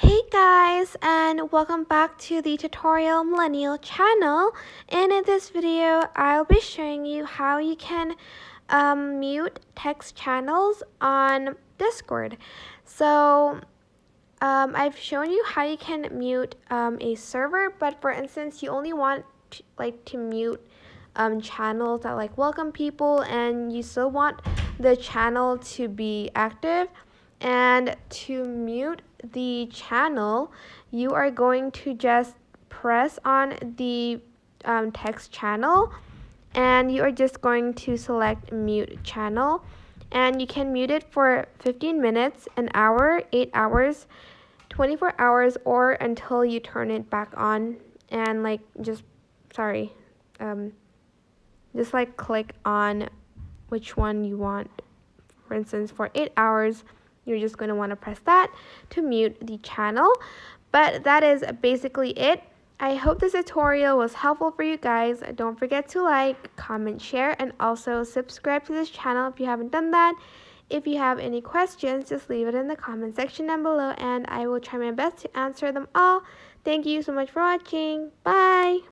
Hey guys, and welcome back to the Tutorial Millennial channel. And in this video, I'll be showing you how you can mute text channels on Discord. So I've shown you how you can mute a server, but for instance, you only want to mute channels that welcome people, and you still want the channel to be active. And to mute the channel, you are going to just press on the text channel, and you are just going to select mute channel, and you can mute it for 15 minutes, an hour, 8 hours, 24 hours, or until you turn it back on. And just click on which one you want. For instance, for 8 hours, you're just going to want to press that to mute the channel. But that is basically it. I hope this tutorial was helpful for you guys. Don't forget to like, comment, share, and also subscribe to this channel if you haven't done that. If you have any questions, just leave it in the comment section down below, and I will try my best to answer them all. Thank you so much for watching. Bye!